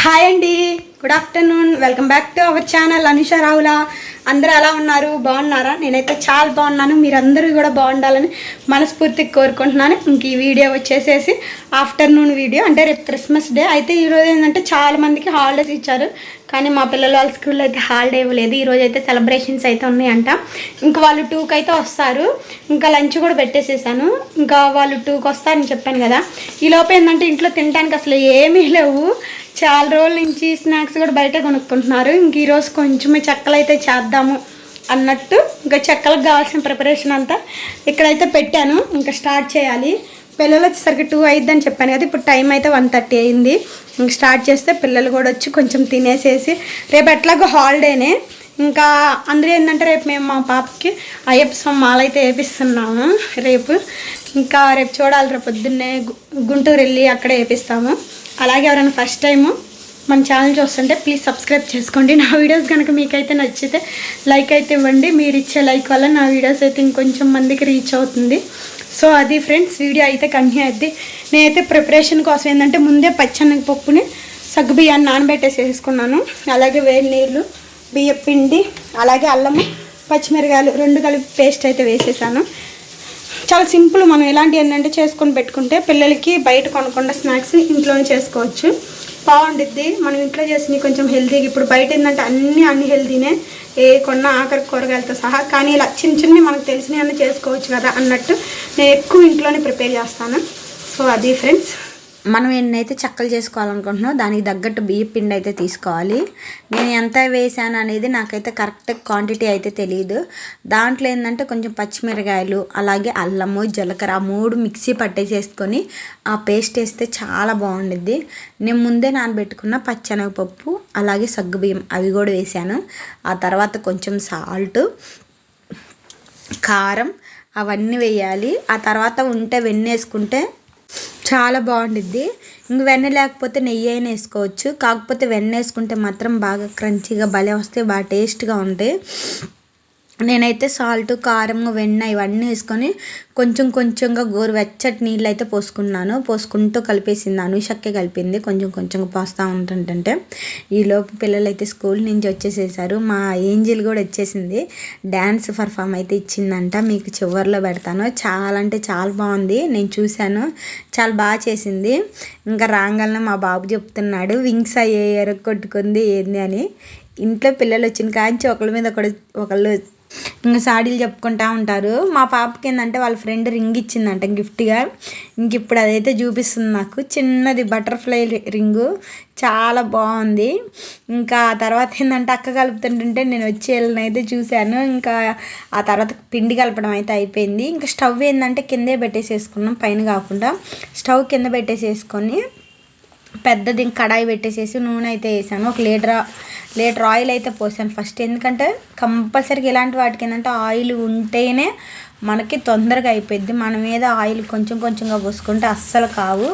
Hi అండి, good afternoon. Welcome back to our channel Anusha Ravula. అందరూ ఎలా ఉన్నారు? బాగున్నారా? నేనైతే చాలా బాగున్నాను. మీరందరూ కూడా బాగుండాలని మనస్ఫూర్తిగా కోరుకుంటున్నాను. ఇంక ఈ వీడియో వచ్చేసేసి ఆఫ్టర్నూన్ వీడియో, అంటే రేపు క్రిస్మస్ డే. అయితే ఈరోజు ఏంటంటే చాలా మందికి హాలిడేస్ ఇచ్చారు, కానీ మా పిల్లలు వాళ్ళ స్కూల్లో అయితే హాలిడే ఇవ్వలేదు. ఈరోజు అయితే సెలబ్రేషన్స్ అయితే ఉన్నాయంట. ఇంకా వాళ్ళు 2కి అయితే వస్తారు. ఇంకా లంచ్ కూడా పెట్టేసేసాను. ఇంకా వాళ్ళు 2కి వస్తారని చెప్పాను కదా. ఈ లోపు ఏంటంటే ఇంట్లో తినడానికి అసలు ఏమీ లేవు. చాలా రోజుల నుంచి స్నాక్స్ కూడా బయట కొనుక్కుంటున్నారు. ఇంక ఈరోజు కొంచెమే చెక్కలు అయితే చేద్దాము అన్నట్టు ఇంకా చెక్కలకు కావాల్సిన ప్రిపరేషన్ అంతా ఇక్కడైతే పెట్టాను. ఇంకా స్టార్ట్ చేయాలి. పిల్లలు వచ్చేసరికి 2 అయిద్దని చెప్పాను కదా. ఇప్పుడు టైం అయితే 1:30 అయింది. ఇంక స్టార్ట్ చేస్తే పిల్లలు కూడా వచ్చి కొంచెం తినేసేసి, రేపు ఎట్లాగో హాలిడేనే. ఇంకా అందరూ ఏంటంటే రేపు మేము మా పాపకి అయ్యప్ప స్వామి మాల అయితే వేపిస్తున్నాము రేపు. ఇంకా రేపు చూడాలి, రేపు పొద్దున్నే గుంటూరు వెళ్ళి అక్కడే వేపిస్తాము. అలాగే ఎవరైనా ఫస్ట్ టైము మన ఛానల్ చూస్తుంటే ప్లీజ్ సబ్స్క్రైబ్ చేసుకోండి. నా వీడియోస్ కనుక మీకైతే నచ్చితే లైక్ అయితే ఇవ్వండి. మీరు ఇచ్చే లైక్ వల్ల నా వీడియోస్ అయితే ఇంకొంచెం మందికి రీచ్ అవుతుంది. సో అది ఫ్రెండ్స్, వీడియో అయితే కంటిన్యూ అవుద్ది. నేనైతే ప్రిపరేషన్ కోసం ఏంటంటే ముందే పచ్చనగపప్పుని సగ్గుబియ్యాన్ని నానబెట్టేసి వేసుకున్నాను. అలాగే వేడి నీళ్ళు, బియ్యం పిండి, అలాగే అల్లము, పచ్చిమిరకాయలు 2 కలిపి పేస్ట్ అయితే వేసేసాను. చాలా సింపుల్. మనం ఎలాంటి ఏంటంటే చేసుకొని పెట్టుకుంటే పిల్లలకి బయట కొనకుండా స్నాక్స్ ఇంట్లోనే చేసుకోవచ్చు, బాగుండిద్ది. మనం ఇంట్లో చేసి కొంచెం హెల్తీగా. ఇప్పుడు బయట ఏంటంటే అన్ని హెల్తీనే, ఏ కొన్న ఆఖరి కూరగాయలతో సహా. కానీ ఇలా చిన్న మనకు తెలిసినవన్నీ చేసుకోవచ్చు కదా అన్నట్టు నేను ఎక్కువ ఇంట్లోనే ప్రిపేర్ చేస్తాను. సో అది ఫ్రెండ్స్, మనం ఎన్నైతే చెక్కలు చేసుకోవాలనుకుంటున్నామో దానికి తగ్గట్టు బియ్య పిండి అయితే తీసుకోవాలి. నేను ఎంత వేసాను అనేది నాకైతే కరెక్ట్ క్వాంటిటీ అయితే తెలియదు. దాంట్లో ఏంటంటే కొంచెం పచ్చిమిరకాయలు, అలాగే అల్లము, జీలకర్ర 3 మిక్సీ పట్టేసేసుకొని ఆ పేస్ట్ వేస్తే చాలా బాగుండిద్ది. నేను ముందే నానబెట్టుకున్న పచ్చెనగపప్పు, అలాగే సగ్గుబియ్యం అవి కూడా వేసాను. ఆ తర్వాత కొంచెం సాల్ట్, కారం అవన్నీ వేయాలి. ఆ తర్వాత ఉంటే వెన్న వేసుకుంటే చాలా బాగుండిద్ది. ఇంక వెన్న లేకపోతే నెయ్యి అయినా వేసుకోవచ్చు. కాకపోతే వెన్న వేసుకుంటే మాత్రం బాగా క్రంచీగా భలే వస్తాయి, బాగా టేస్ట్గా ఉంటాయి. నేనైతే సాల్ట్, కారం, వెన్న ఇవన్నీ వేసుకొని కొంచెంగా గోరువెచ్చటి నీళ్ళు అయితే పోసుకుంటూ కలిపేసింది. అనుషక్కే కలిపింది, కొంచెంగా పోస్తూ ఉంటుంటే. ఈలోపు పిల్లలు అయితే స్కూల్ నుంచి వచ్చేసేసారు. మా ఏంజిల్ కూడా వచ్చేసింది, డ్యాన్స్ పర్ఫామ్ అయితే ఇచ్చిందంట. మీకు చివరిలో పెడతాను. చాలా అంటే చాలా బాగుంది, నేను చూశాను, చాలా బాగా చేసింది. ఇంకా రాగానే మా బాబు చెప్తున్నాడు, వింగ్స్ అయ్యే కొట్టుకుంది ఏంది అని. ఇంట్లో పిల్లలు వచ్చిన కాంచి ఒకళ్ళ మీద ఒకళ్ళు ఇంకా సాడీలు చెప్పుకుంటూ ఉంటారు. మా పాపకి ఏంటంటే వాళ్ళ ఫ్రెండ్ రింగ్ ఇచ్చిందంట గిఫ్ట్గా. ఇంక ఇప్పుడు అదైతే చూపిస్తుంది నాకు. చిన్నది బటర్ఫ్లై రింగు, చాలా బాగుంది. ఇంకా ఆ తర్వాత ఏంటంటే అక్క కలుపుతుంటుంటే నేను వచ్చి వెళ్ళనైతే చూశాను. ఇంకా ఆ తర్వాత పిండి కలపడం అయితే అయిపోయింది. ఇంకా స్టవ్ ఏంటంటే కిందే పెట్టేసేసుకున్నాం, పైన కాకుండా స్టవ్ కింద పెట్టేసేసుకొని పెద్దది కడాయి పెట్టేసేసి నూనె అయితే వేసాను. 1 లీటర్ ఆయిల్ అయితే పోసాను ఫస్ట్. ఎందుకంటే కంపల్సరీగా ఇలాంటి వాటికి ఏంటంటే ఆయిల్ ఉంటేనే మనకి తొందరగా అయిపోద్ది. మనం మీద ఆయిల్ కొంచెంగా పోసుకుంటే అస్సలు కావు.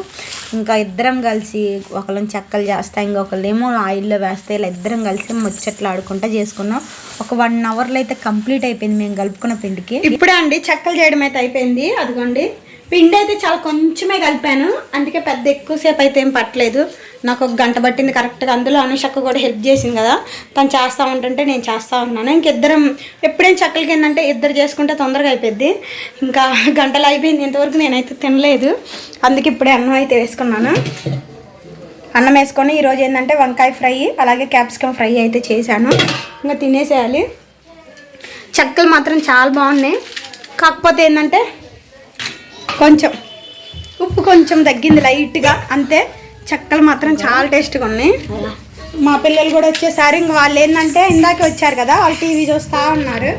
ఇంకా ఇద్దరం కలిసి ఒకళ్ళని చెక్కలు చేస్తా, ఇంకొకళ్ళేమో ఆయిల్లో వేస్తే, ఇలా ఇద్దరం కలిసి ముచ్చట్లు ఆడుకుంటా చేసుకున్నాం. ఒక 1 అవర్లో అయితే కంప్లీట్ అయిపోయింది మేము కలుపుకున్న పిండికి. ఇప్పుడే అండి చెక్కలు చేయడం అయితే అయిపోయింది. అదిగోండి, పిండి అయితే చాలా కొంచెమే కలిపాను, అందుకే పెద్ద ఎక్కువసేపు అయితే ఏం పట్టలేదు. నాకు 1 గంట పట్టింది కరెక్ట్గా. అందులో అనుషక్క కూడా హెల్ప్ చేసింది కదా, తను చేస్తూ ఉంటుంటే నేను చేస్తూ ఉన్నాను. ఇంకిద్దరం ఎప్పుడేం చెక్కలకి ఏంటంటే ఇద్దరు చేసుకుంటే తొందరగా అయిపోద్ది. ఇంకా గంటలు అయిపోయింది, ఇంతవరకు నేనైతే తినలేదు. అందుకే ఇప్పుడే అన్నం అయితే వేసుకున్నాను. అన్నం వేసుకొని ఈరోజు ఏంటంటే వంకాయ ఫ్రై, అలాగే క్యాప్సికమ్ ఫ్రై అయితే చేశాను. ఇంకా తినేసేయాలి. చెక్కలు మాత్రం చాలా బాగున్నాయి. కాకపోతే ఏంటంటే కొంచెం ఉప్పు కొంచెం తగ్గింది లైట్గా, అంతే. చెక్కలు మాత్రం చాలా టేస్ట్గా ఉన్నాయి. మా పిల్లలు కూడా వచ్చేసారు. ఇంక వాళ్ళు ఏంటంటే ఇందాకే వచ్చారు కదా, వాళ్ళు టీవీ చూస్తూ ఉన్నారు.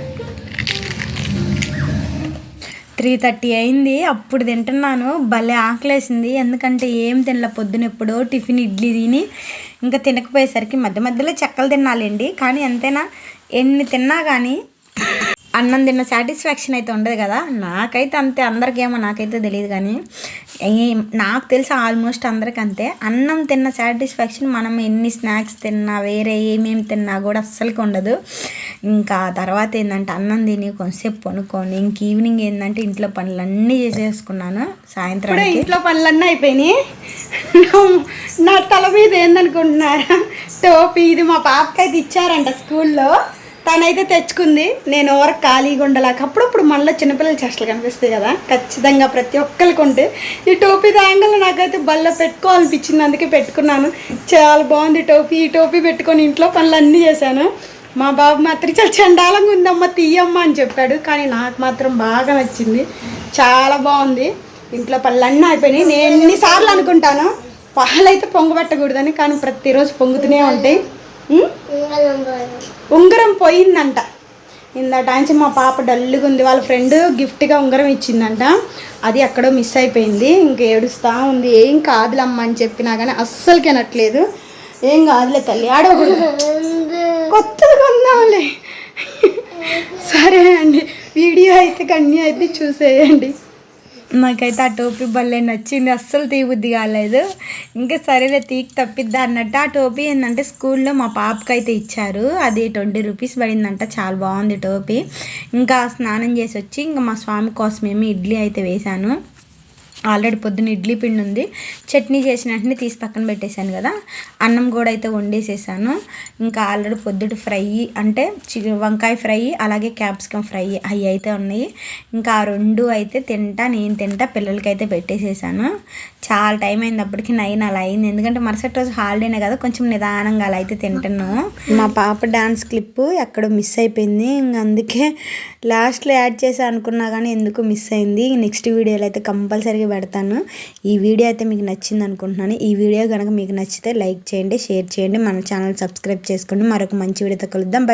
3:30 అయింది, అప్పుడు తింటున్నాను. భలే ఆకలేసింది, ఎందుకంటే ఏం తినలే పొద్దున. ఎప్పుడో టిఫిన్ ఇడ్లీ తిని ఇంకా తినకపోయేసరికి మధ్యలో చెక్కలు తినాలండి. కానీ ఎంతైనా ఎన్ని తిన్నా కానీ అన్నం తిన్న సాటిస్ఫాక్షన్ అయితే ఉండదు కదా, నాకైతే అంతే, అందరికేమో నాకైతే తెలియదు కానీ నాకు తెలిసి ఆల్మోస్ట్ అందరికి అంతే. అన్నం తిన్న సాటిస్ఫాక్షన్ మనం ఎన్ని స్నాక్స్ తిన్నా వేరే ఏమేమి తిన్నా కూడా అస్సలకి ఉండదు. ఇంకా తర్వాత ఏంటంటే అన్నం తిని కొంచెంసేపు పనుకొని ఇంక ఈవినింగ్ ఏంటంటే ఇంట్లో పనులన్నీ చేసేసుకున్నాను. సాయంత్రం ఇంట్లో పనులన్నీ అయిపోయినాయి. నా తల మీద ఏందనుకుంటున్నారా, టోపీ. ఇది మా పాపకైతే ఇచ్చారంట స్కూల్లో, తనైతే తెచ్చుకుంది. నేను ఎవరు ఖాళీగా ఉండలేక అప్పుడప్పుడు మళ్ళీ చిన్నపిల్లల చేష్టలు కనిపిస్తాయి కదా, ఖచ్చితంగా ప్రతి ఒక్కరికి ఉంటే ఈ టోపీ దాంగల్లో నాకైతే బల్ల పెట్టుకోవాలనిపించింది, అందుకే పెట్టుకున్నాను. చాలా బాగుంది టోపీ. ఈ టోపీ పెట్టుకొని ఇంట్లో పనులు అన్నీ చేశాను. మా బాబు మాత్రం చాలా చండాలంగా ఉందమ్మ తీయమ్మ అని చెప్పాడు, కానీ నాకు మాత్రం బాగా నచ్చింది, చాలా బాగుంది. ఇంట్లో పనులన్నీ అయిపోయినాయి. నేను ఎన్నిసార్లు అనుకుంటాను పాలైతే పొంగబెట్టకూడదని, కానీ ప్రతిరోజు పొంగుతూనే ఉంటాయి. ఉంగరం పోయిందంట ఇందట నుంచి. మా పాప డల్లుగా ఉంది. వాళ్ళ ఫ్రెండ్ గిఫ్ట్గా ఉంగరం ఇచ్చిందంట, అది ఎక్కడో మిస్ అయిపోయింది. ఇంక ఏడుస్తూ ఉంది. ఏం కాదులమ్మ అని చెప్పినా కానీ అస్సలకి అనట్లేదు. ఏం కాదులే తల్లి, ఆడకూడదు, కొత్తది కొందాంలే. సరే అండి, వీడియో అయితే కన్యూ అయితే చూసేయండి. నాకైతే ఆ టోపీ భలే నచ్చింది, అస్సలు తీయబుద్ధి కాలేదు. ఇంకా సరేలే తీకి తప్పిద్దా అన్నట్టు ఆ టోపీ ఏంటంటే స్కూల్లో మా పాపకి అయితే ఇచ్చారు, అది 20 రూపీస్ పడిందంట. చాలా బాగుంది టోపీ. ఇంకా స్నానం చేసి వచ్చి ఇంకా మా స్వామి కోసమేమి ఇడ్లీ అయితే వేశాను. ఆల్రెడీ పొద్దున్న ఇడ్లీ పిండి ఉంది, చట్నీ చేసిన వెంటనే తీసి పక్కన పెట్టేశాను కదా. అన్నం కూడా అయితే వండేసేసాను. ఇంకా ఆల్రెడీ పొద్దుట ఫ్రై అంటే వంకాయ ఫ్రై అలాగే క్యాప్సికమ్ ఫ్రై అవి అయితే ఉన్నాయి. ఇంకా ఆ రెండు అయితే నేను తింటా, పిల్లలకైతే పెట్టేసేసాను. చాలా టైం అయింది, అప్పటికి 9 అలా అయింది. ఎందుకంటే మరుసటి రోజు హాలిడేనే కదా, కొంచెం నిదానంగా అలా అయితే తింటున్నాను. మా పాప డాన్స్ క్లిప్ ఎక్కడో మిస్ అయిపోయింది, ఇంక అందుకే లాస్ట్లో యాడ్ చేసి అనుకున్నా కానీ ఎందుకు మిస్ అయింది. నెక్స్ట్ వీడియోలో అయితే కంపల్సరీగా పెడతాను. ఈ వీడియో అయితే మీకు నచ్చింది అనుకుంటున్నాను. ఈ వీడియో కనుక మీకు నచ్చితే లైక్ చేయండి, షేర్ చేయండి, మన ఛానల్ సబ్స్క్రైబ్ చేసుకోండి. మరొక మంచి వీడియోతో కలుద్దాం.